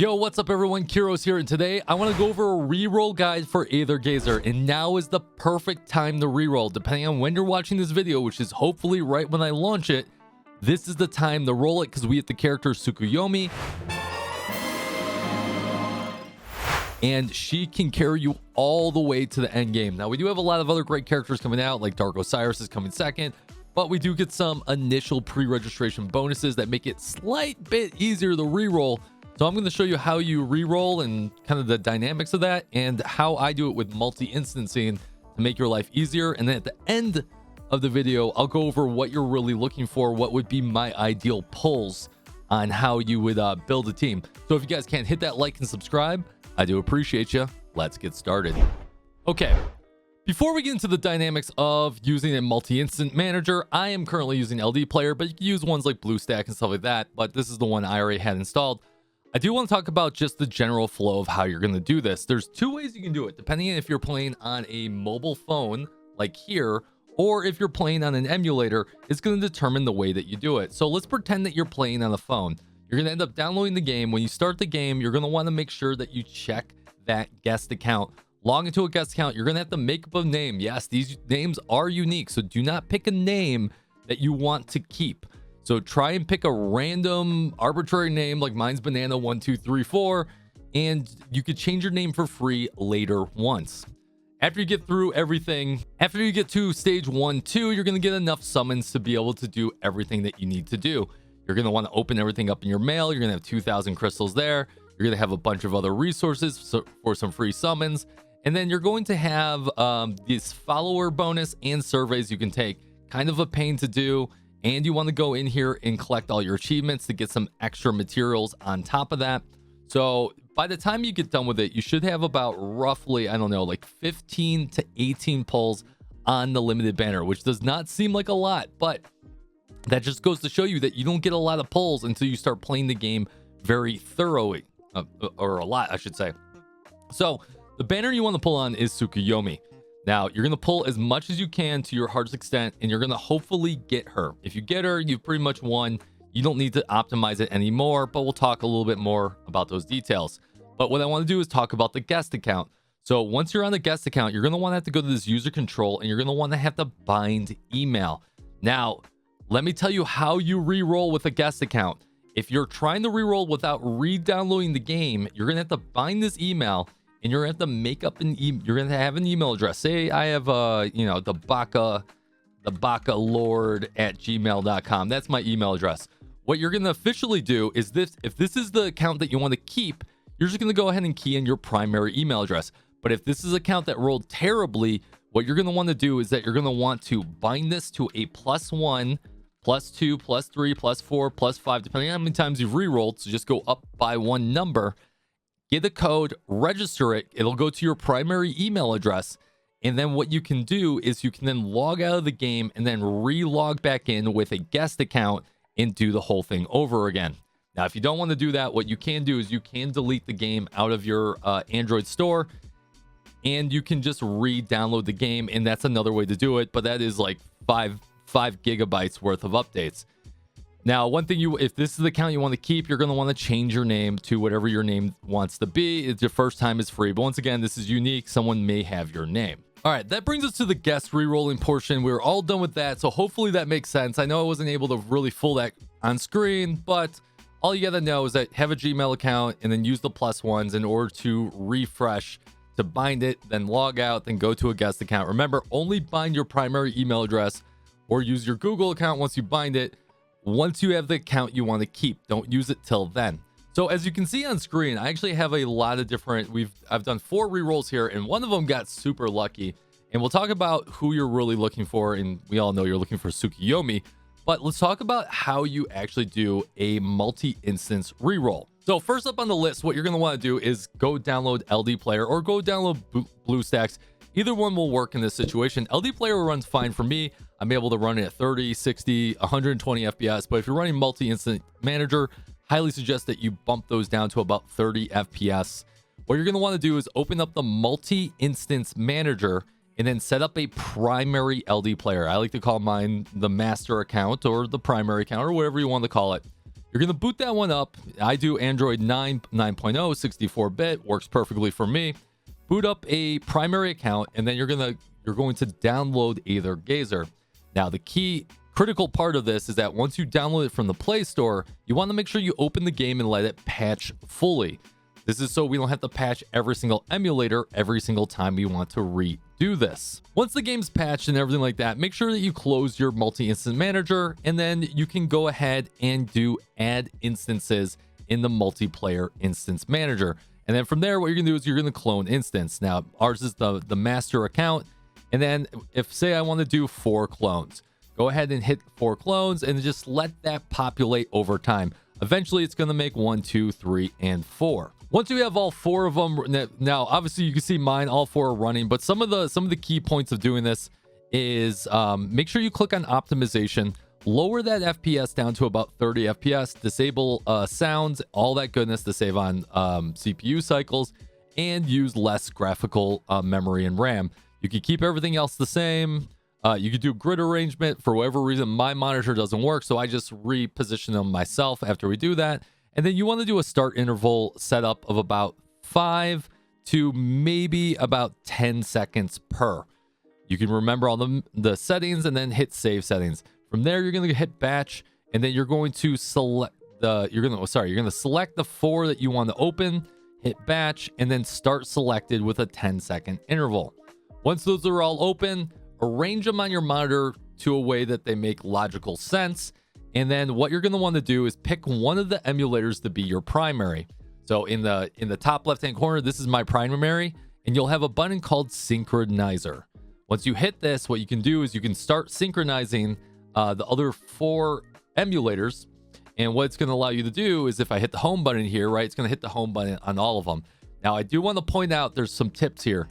Yo, what's up everyone? Kyrios here, and today I want to go over a reroll guide for Aether 𝙀𝙋𝙉, and now is the perfect time to reroll. Depending on when you're watching this video, which is hopefully right when I launch it, this is the time to roll it because we have the character 𝙀𝙑𝙋𝘼𝙉, and she can carry you all the way to the end game. Now, we do have a lot of other great characters coming out, like 𝙀𝙀𝙋 is coming second, but we do get some initial pre-registration bonuses that make it slight bit easier to reroll. So I'm going to show you how you re-roll and kind of the dynamics of that, and how I do it with multi-instancing to make your life easier. And then at the end of the video, I'll go over what you're really looking for, what would be my ideal pulls on how you would build a team. So if you guys can't hit that like and subscribe, I do appreciate you. Let's get started. Okay, before we get into the dynamics of using a multi-instant manager, I am currently using LD Player, but you can use ones like BlueStack and stuff like that, but this is the one I already had installed. I do want to talk about just the general flow of how you're going to do this. There's two ways you can do it, depending on if you're playing on a mobile phone like here, or if you're playing on an emulator. It's going to determine the way that you do it. So let's pretend that you're playing on a phone. You're going to end up downloading the game. When you start the game, you're going to want to make sure that you check that guest account. Log into a guest account. You're going to have to make up a name. Yes, these names are unique, so do not pick a name that you want to keep. So try and pick a random arbitrary name, like mine's Banana1234, and you could change your name for free later once. After you get through everything, after you get to stage 1, 2, you're going to get enough summons to be able to do everything that you need to do. You're going to want to open everything up in your mail. You're going to have 2,000 crystals there. You're going to have a bunch of other resources for some free summons. And then you're going to have this follower bonus and surveys you can take. Kind of a pain to do. And you want to go in here and collect all your achievements to get some extra materials on top of that. So by the time you get done with it, you should have about roughly, I don't know, like 15 to 18 pulls on the limited banner, which does not seem like a lot, but that just goes to show you that you don't get a lot of pulls until you start playing the game very thoroughly, or a lot, I should say. So the banner you want to pull on is 𝙀𝙑𝙋𝘼𝙉. Now, you're going to pull as much as you can to your heart's extent, and you're going to hopefully get her. If you get her, you've pretty much won. You don't need to optimize it anymore, but we'll talk a little bit more about those details. But what I want to do is talk about the guest account. So once you're on the guest account, you're going to want to have to go to this user control, and you're going to want to have to bind email. Now, let me tell you how you re-roll with a guest account. If you're trying to re-roll without re-downloading the game, you're going to have to bind this email, and you're going to have to make up an email. You're going to have an email address. Say I have you know, the 𝙀𝙀𝙋𝙉𝙉@gmail.com. That's my email address. What you're going to officially do is this: if this is the account that you want to keep, you're just going to go ahead and key in your primary email address. But if this is an account that rolled terribly, what you're going to want to do is that you're going to want to bind this to a +1, +2, +3, +4, +5, depending on how many times you've re-rolled. So just go up by one number. Get the code, register it. It'll go to your primary email address. And then what you can do is you can then log out of the game and then re-log back in with a guest account and do the whole thing over again. Now, if you don't want to do that, what you can do is you can delete the game out of your Android store, and you can just re-download the game. And that's another way to do it. But that is like 5 gigabytes worth of updates. Now, one thing, if this is the account you want to keep, you're going to want to change your name to whatever your name wants to be. It's your first time is free. But once again, this is unique. Someone may have your name. All right, that brings us to the guest re-rolling portion. We're all done with that. So hopefully that makes sense. I know I wasn't able to really fool that on screen, but all you got to know is that have a Gmail account and then use the +1s in order to refresh, to bind it, then log out, then go to a guest account. Remember, only bind your primary email address or use your Google account once you bind it. Once you have the account you want to keep, don't use it till then. So as you can see on screen, I actually have a lot of different, I've done 4 re-rolls here, and one of them got super lucky. And we'll talk about who you're really looking for, and we all know you're looking for 𝙀𝙑𝙋𝘼𝙉, but let's talk about how you actually do a multi-instance re-roll. So first up on the list, what you're going to want to do is go download LD Player or go download BlueStacks. Either one will work in this situation. LD Player runs fine for me. I'm able to run it at 30, 60, 120 FPS. But if you're running multi-instant manager, highly suggest that you bump those down to about 30 FPS. What you're going to want to do is open up the multi-instance manager and then set up a primary LD Player. I like to call mine the master account or the primary account or whatever you want to call it. You're going to boot that one up. I do Android 9.0, 64-bit, works perfectly for me. Boot up a primary account, and then you're going to download Aether Geyser. Now, the key critical part of this is that once you download it from the Play Store, you want to make sure you open the game and let it patch fully. This is so we don't have to patch every single emulator every single time we want to redo this. Once the game's patched and everything like that, make sure that you close your multi-instance manager, and then you can go ahead and do add instances in the multiplayer instance manager. And then from there, what you're gonna do is you're gonna clone instance. Now, ours is the master account. And then if say I want to do 4 clones, go ahead and hit 4 clones and just let that populate over time. Eventually, it's gonna make 1, 2, 3, and 4. Once you have all 4 of them, now obviously you can see mine, all 4 are running, but some of the key points of doing this is make sure you click on optimization, lower that FPS down to about 30 FPS, disable sounds, all that goodness to save on CPU cycles, and use less graphical memory and RAM. You can keep everything else the same. You could do grid arrangement. For whatever reason, my monitor doesn't work, so I just reposition them myself after we do that. And then you want to do a start interval setup of about 5 to maybe about 10 seconds per. You can remember all the settings and then hit save settings. From there, you're going to hit batch, and then you're going to select you're going to select the 4 that you want to open, hit batch, and then start selected with a 10-second interval. Once those are all open, arrange them on your monitor to a way that they make logical sense. And then what you're going to want to do is pick one of the emulators to be your primary. So in the top left-hand corner, this is my primary, and you'll have a button called Synchronizer. Once you hit this, what you can do is you can start synchronizing the other 4 emulators. And what it's going to allow you to do is if I hit the home button here, right, it's going to hit the home button on all of them. Now, I do want to point out there's some tips here.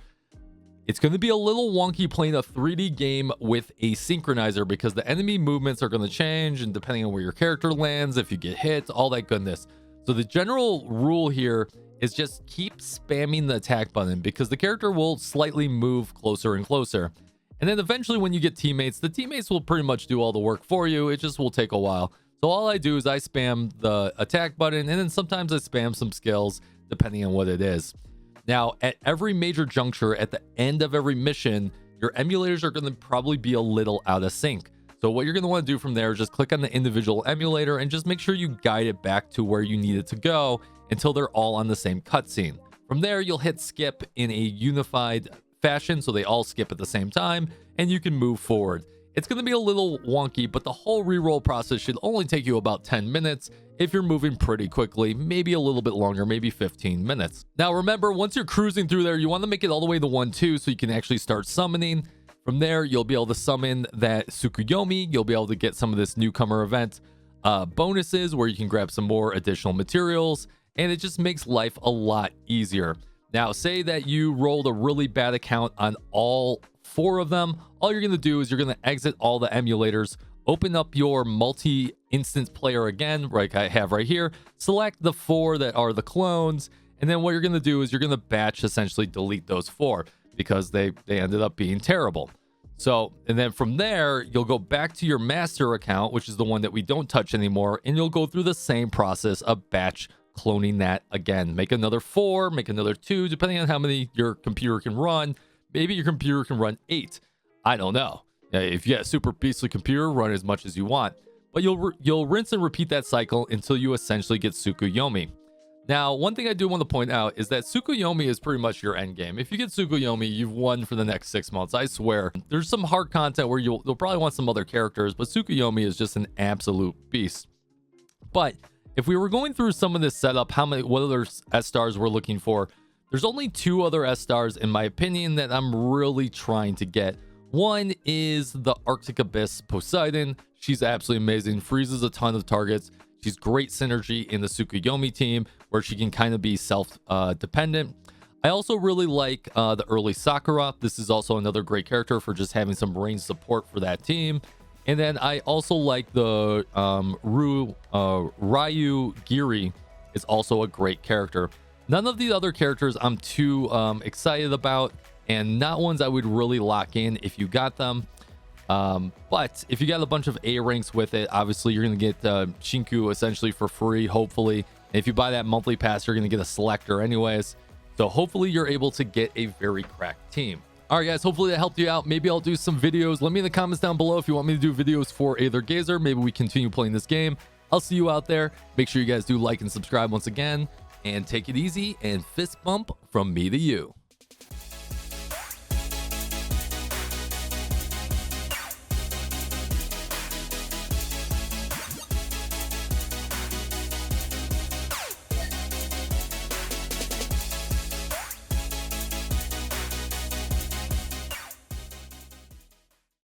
It's going to be a little wonky playing a 3D game with a synchronizer because the enemy movements are going to change, and depending on where your character lands, if you get hit, all that goodness. So the general rule here is just keep spamming the attack button because the character will slightly move closer and closer. And then eventually when you get teammates, the teammates will pretty much do all the work for you. It just will take a while. So all I do is I spam the attack button, and then sometimes I spam some skills depending on what it is. Now, at every major juncture, at the end of every mission, your emulators are going to probably be a little out of sync. So what you're going to want to do from there is just click on the individual emulator and just make sure you guide it back to where you need it to go until they're all on the same cutscene. From there, you'll hit skip in a unified fashion, so they all skip at the same time, and you can move forward. It's going to be a little wonky, but the whole reroll process should only take you about 10 minutes if you're moving pretty quickly, maybe a little bit longer, maybe 15 minutes. Now, remember, once you're cruising through there, you want to make it all the way to 1-2 so you can actually start summoning. From there, you'll be able to summon that Tsukuyomi. You'll be able to get some of this newcomer event bonuses where you can grab some more additional materials, and it just makes life a lot easier. Now, say that you rolled a really bad account on all 4 of them. All you're going to do is you're going to exit all the emulators, open up your multi-instance player again, like I have right here, select the 4 that are the clones, and then what you're going to do is you're going to batch essentially delete those 4 because they ended up being terrible. So, and then from there, you'll go back to your master account, which is the one that we don't touch anymore, and you'll go through the same process of batch cloning that again. Make another 4, make another 2, depending on how many your computer can run. Maybe your computer can run 8. I don't know. If you have a super beastly computer, run as much as you want. But you'll rinse and repeat that cycle until you essentially get Tsukuyomi. Now, one thing I do want to point out is that Tsukuyomi is pretty much your end game. If you get Tsukuyomi, you've won for the next 6 months. I swear. There's some hard content where you'll probably want some other characters, but Tsukuyomi is just an absolute beast. But if we were going through some of this setup, what other S-stars we're looking for, there's only 2 other S-stars, in my opinion, that I'm really trying to get. One is the Arctic Abyss Poseidon. She's absolutely amazing, freezes a ton of targets. She's great synergy in the Tsukuyomi team, where she can kind of be self-dependent. I also really like the early Sakura. This is also another great character for just having some range support for that team. And then I also like the Ryu Giri is also a great character. None of the other characters I'm too excited about, and not ones I would really lock in if you got them. But if you got a bunch of A ranks with it, obviously you're going to get Shinku essentially for free, hopefully. And if you buy that monthly pass, you're going to get a selector anyways. So hopefully you're able to get a very cracked team. All right, guys, hopefully that helped you out. Maybe I'll do some videos. Let me in the comments down below if you want me to do videos for 𝙀𝙓𝙋𝘼𝙉. Maybe we continue playing this game. I'll see you out there. Make sure you guys do like and subscribe once again. And take it easy and fist bump from me to you.